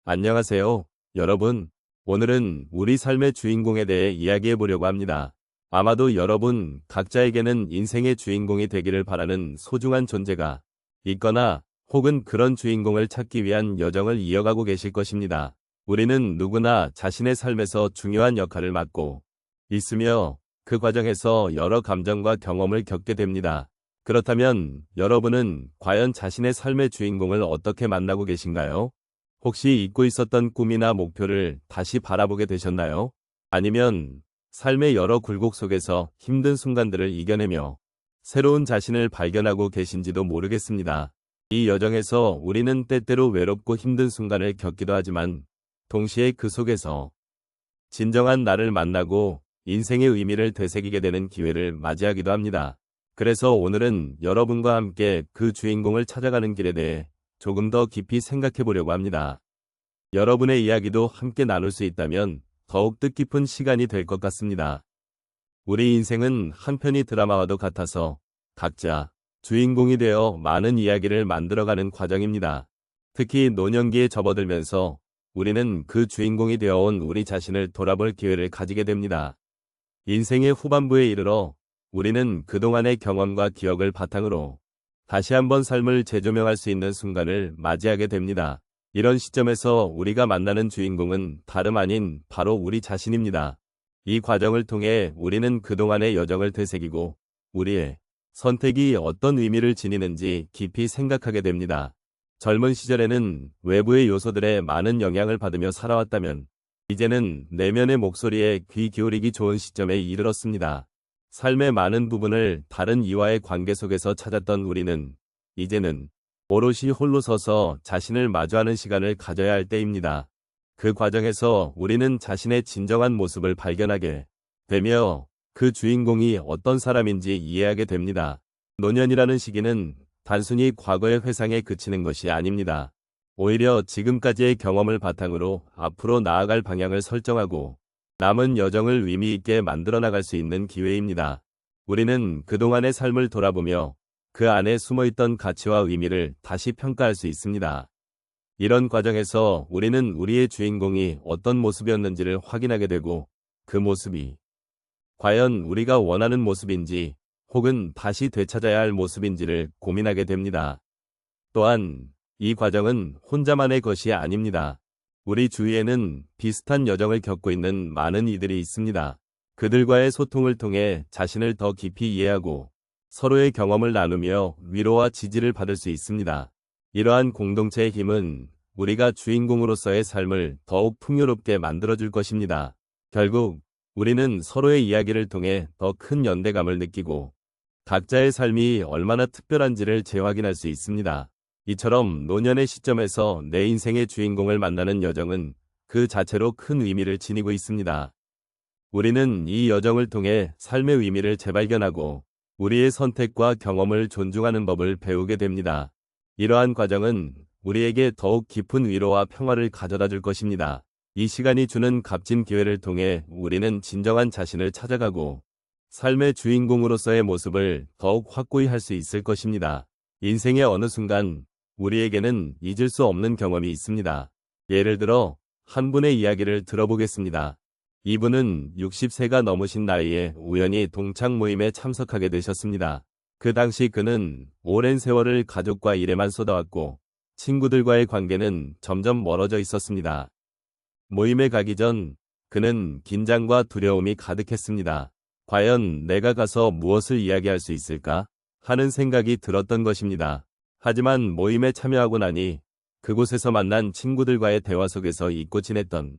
안녕하세요, 여러분. 오늘은 우리 삶의 주인공에 대해 이야기해 보려고 합니다. 아마도 여러분 각자에게는 인생의 주인공이 되기를 바라는 소중한 존재가 있거나 혹은 그런 주인공을 찾기 위한 여정을 이어가고 계실 것입니다. 우리는 누구나 자신의 삶에서 중요한 역할을 맡고 있으며 그 과정에서 여러 감정과 경험을 겪게 됩니다. 그렇다면 여러분은 과연 자신의 삶의 주인공을 어떻게 만나고 계신가요? 혹시 잊고 있었던 꿈이나 목표를 다시 바라보게 되셨나요? 아니면 삶의 여러 굴곡 속에서 힘든 순간들을 이겨내며 새로운 자신을 발견하고 계신지도 모르겠습니다. 이 여정에서 우리는 때때로 외롭고 힘든 순간을 겪기도 하지만 동시에 그 속에서 진정한 나를 만나고 인생의 의미를 되새기게 되는 기회를 맞이하기도 합니다. 그래서 오늘은 여러분과 함께 그 주인공을 찾아가는 길에 대해 조금 더 깊이 생각해 보려고 합니다. 여러분의 이야기도 함께 나눌 수 있다면 더욱 뜻깊은 시간이 될 것 같습니다. 우리 인생은 한편의 드라마와도 같아서 각자 주인공이 되어 많은 이야기를 만들어가는 과정입니다. 특히 노년기에 접어들면서 우리는 그 주인공이 되어온 우리 자신을 돌아볼 기회를 가지게 됩니다. 인생의 후반부에 이르러 우리는 그동안의 경험과 기억을 바탕으로 다시 한번 삶을 재조명할 수 있는 순간을 맞이하게 됩니다. 이런 시점에서 우리가 만나는 주인공은 다름 아닌 바로 우리 자신입니다. 이 과정을 통해 우리는 그동안의 여정을 되새기고 우리의 선택이 어떤 의미를 지니는지 깊이 생각하게 됩니다. 젊은 시절에는 외부의 요소들에 많은 영향을 받으며 살아왔다면 이제는 내면의 목소리에 귀 기울이기 좋은 시점에 이르렀습니다. 삶의 많은 부분을 다른 이와의 관계 속에서 찾았던 우리는 이제는 오롯이 홀로 서서 자신을 마주하는 시간을 가져야 할 때입니다. 그 과정에서 우리는 자신의 진정한 모습을 발견하게 되며 그 주인공이 어떤 사람인지 이해하게 됩니다. 노년이라는 시기는 단순히 과거의 회상에 그치는 것이 아닙니다. 오히려 지금까지의 경험을 바탕으로 앞으로 나아갈 방향을 설정하고 남은 여정을 의미 있게 만들어 나갈 수 있는 기회입니다. 우리는 그동안의 삶을 돌아보며 그 안에 숨어있던 가치와 의미를 다시 평가할 수 있습니다. 이런 과정에서 우리는 우리의 주인공이 어떤 모습이었는지를 확인하게 되고 그 모습이 과연 우리가 원하는 모습인지 혹은 다시 되찾아야 할 모습인지를 고민하게 됩니다. 또한 이 과정은 혼자만의 것이 아닙니다. 우리 주위에는 비슷한 여정을 겪고 있는 많은 이들이 있습니다. 그들과의 소통을 통해 자신을 더 깊이 이해하고 서로의 경험을 나누며 위로와 지지를 받을 수 있습니다. 이러한 공동체의 힘은 우리가 주인공으로서의 삶을 더욱 풍요롭게 만들어줄 것입니다. 결국 우리는 서로의 이야기를 통해 더 큰 연대감을 느끼고 각자의 삶이 얼마나 특별한지를 재확인할 수 있습니다. 이처럼 노년의 시점에서 내 인생의 주인공을 만나는 여정은 그 자체로 큰 의미를 지니고 있습니다. 우리는 이 여정을 통해 삶의 의미를 재발견하고 우리의 선택과 경험을 존중하는 법을 배우게 됩니다. 이러한 과정은 우리에게 더욱 깊은 위로와 평화를 가져다 줄 것입니다. 이 시간이 주는 값진 기회를 통해 우리는 진정한 자신을 찾아가고 삶의 주인공으로서의 모습을 더욱 확고히 할 수 있을 것입니다. 인생의 어느 순간 우리에게는 잊을 수 없는 경험이 있습니다. 예를 들어 한 분의 이야기를 들어보겠습니다. 이분은 60세가 넘으신 나이에 우연히 동창 모임에 참석하게 되셨습니다. 그 당시 그는 오랜 세월을 가족과 일에만 쏟아왔고 친구들과의 관계는 점점 멀어져 있었습니다. 모임에 가기 전 그는 긴장과 두려움이 가득했습니다. 과연 내가 가서 무엇을 이야기할 수 있을까 하는 생각이 들었던 것입니다. 하지만 모임에 참여하고 나니 그곳에서 만난 친구들과의 대화 속에서 잊고 지냈던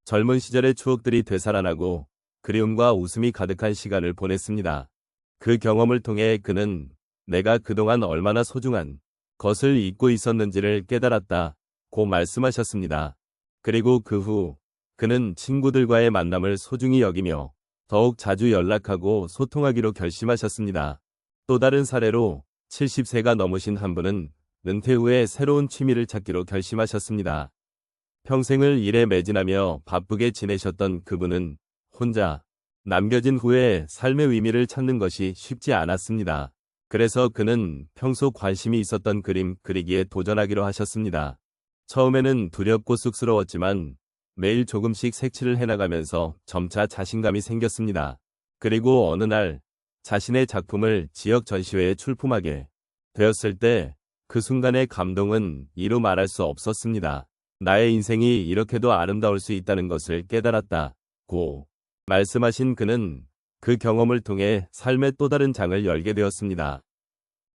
젊은 시절의 추억들이 되살아나고 그리움과 웃음이 가득한 시간을 보냈습니다. 그 경험을 통해 그는 내가 그동안 얼마나 소중한 것을 잊고 있었는지를 깨달았다고 말씀하셨습니다. 그리고 그 후 그는 친구들과의 만남을 소중히 여기며 더욱 자주 연락하고 소통하기로 결심하셨습니다. 또 다른 사례로 70세가 넘으신 한 분은 은퇴 후에 새로운 취미를 찾기로 결심하셨습니다. 평생을 일에 매진하며 바쁘게 지내셨던 그분은 혼자 남겨진 후에 삶의 의미를 찾는 것이 쉽지 않았습니다. 그래서 그는 평소 관심이 있었던 그림 그리기에 도전하기로 하셨습니다. 처음에는 두렵고 쑥스러웠지만 매일 조금씩 색칠을 해나가면서 점차 자신감이 생겼습니다. 그리고 어느 날 자신의 작품을 지역 전시회에 출품하게 되었을 때 그 순간의 감동은 이루 말할 수 없었습니다. 나의 인생이 이렇게도 아름다울 수 있다는 것을 깨달았다고 말씀하신 그는 그 경험을 통해 삶의 또 다른 장을 열게 되었습니다.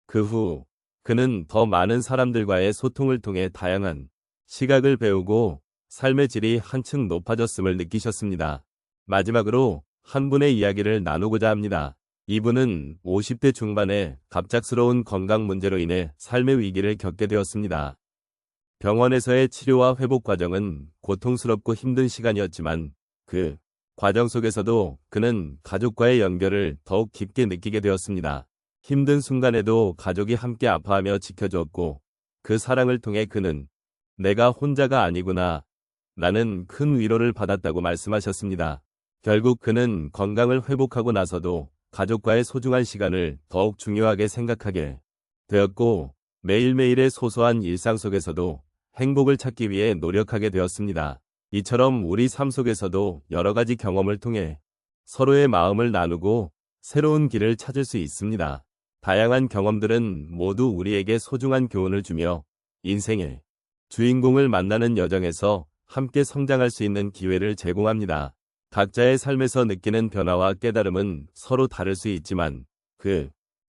그 후 그는 더 많은 사람들과의 소통을 통해 다양한 시각을 배우고 삶의 질이 한층 높아졌음을 느끼셨습니다. 마지막으로 한 분의 이야기를 나누고자 합니다. 이분은 50대 중반에 갑작스러운 건강 문제로 인해 삶의 위기를 겪게 되었습니다. 병원에서의 치료와 회복 과정은 고통스럽고 힘든 시간이었지만 그 과정 속에서도 그는 가족과의 연결을 더욱 깊게 느끼게 되었습니다. 힘든 순간에도 가족이 함께 아파하며 지켜주었고 그 사랑을 통해 그는 내가 혼자가 아니구나, 라는 큰 위로를 받았다고 말씀하셨습니다. 결국 그는 건강을 회복하고 나서도 가족과의 소중한 시간을 더욱 중요하게 생각하게 되었고 매일매일의 소소한 일상 속에서도 행복을 찾기 위해 노력하게 되었습니다. 이처럼 우리 삶 속에서도 여러 가지 경험을 통해 서로의 마음을 나누고 새로운 길을 찾을 수 있습니다. 다양한 경험들은 모두 우리에게 소중한 교훈을 주며 인생의 주인공을 만나는 여정에서 함께 성장할 수 있는 기회를 제공합니다. 각자의 삶에서 느끼는 변화와 깨달음은 서로 다를 수 있지만 그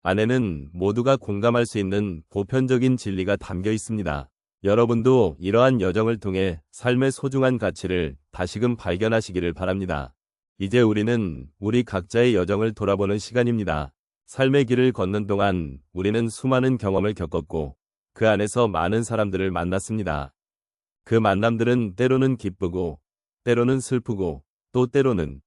안에는 모두가 공감할 수 있는 보편적인 진리가 담겨 있습니다. 여러분도 이러한 여정을 통해 삶의 소중한 가치를 다시금 발견하시기를 바랍니다. 이제 우리는 우리 각자의 여정을 돌아보는 시간입니다. 삶의 길을 걷는 동안 우리는 수많은 경험을 겪었고 그 안에서 많은 사람들을 만났습니다. 그 만남들은 때로는 기쁘고 때로는 슬프고 또 때로는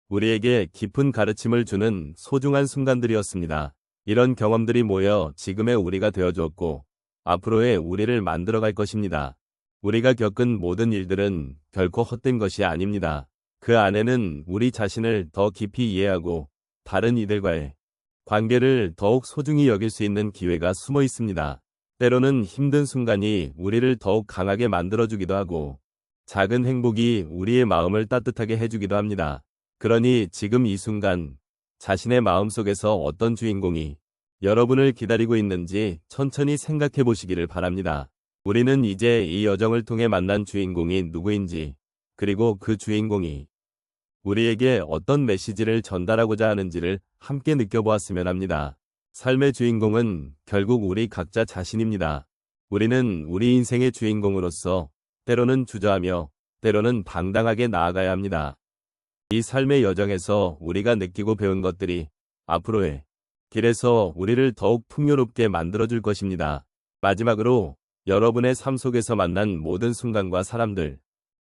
우리에게 깊은 가르침을 주는 소중한 순간들이었습니다. 이런 경험들이 모여 지금의 우리가 되어주었고 앞으로의 우리를 만들어갈 것입니다. 우리가 겪은 모든 일들은 결코 헛된 것이 아닙니다. 그 안에는 우리 자신을 더 깊이 이해하고 다른 이들과의 관계를 더욱 소중히 여길 수 있는 기회가 숨어 있습니다. 때로는 힘든 순간이 우리를 더욱 강하게 만들어주기도 하고 작은 행복이 우리의 마음을 따뜻하게 해주기도 합니다. 그러니 지금 이 순간 자신의 마음속에서 어떤 주인공이 여러분을 기다리고 있는지 천천히 생각해 보시기를 바랍니다. 우리는 이제 이 여정을 통해 만난 주인공이 누구인지 그리고 그 주인공이 우리에게 어떤 메시지를 전달하고자 하는지를 함께 느껴보았으면 합니다. 삶의 주인공은 결국 우리 각자 자신입니다. 우리는 우리 인생의 주인공으로서 때로는 주저하며 때로는 당당하게 나아가야 합니다. 이 삶의 여정에서 우리가 느끼고 배운 것들이 앞으로의 길에서 우리를 더욱 풍요롭게 만들어줄 것입니다. 마지막으로 여러분의 삶 속에서 만난 모든 순간과 사람들,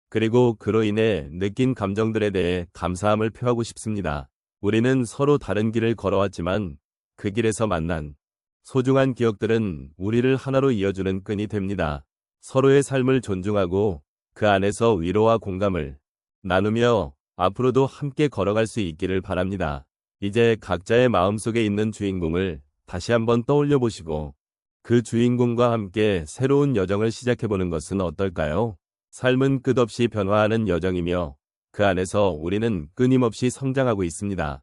그리고 그로 인해 느낀 감정들에 대해 감사함을 표하고 싶습니다. 우리는 서로 다른 길을 걸어왔지만 그 길에서 만난 소중한 기억들은 우리를 하나로 이어주는 끈이 됩니다. 서로의 삶을 존중하고 그 안에서 위로와 공감을 나누며 앞으로도 함께 걸어갈 수 있기를 바랍니다. 이제 각자의 마음속에 있는 주인공을 다시 한번 떠올려 보시고 그 주인공과 함께 새로운 여정을 시작해보는 것은 어떨까요? 삶은 끝없이 변화하는 여정이며 그 안에서 우리는 끊임없이 성장하고 있습니다.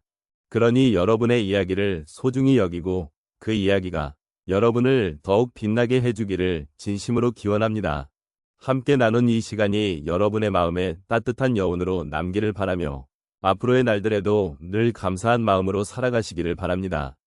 그러니 여러분의 이야기를 소중히 여기고 그 이야기가 여러분을 더욱 빛나게 해주기를 진심으로 기원합니다. 함께 나눈 이 시간이 여러분의 마음에 따뜻한 여운으로 남기를 바라며 앞으로의 날들에도 늘 감사한 마음으로 살아가시기를 바랍니다.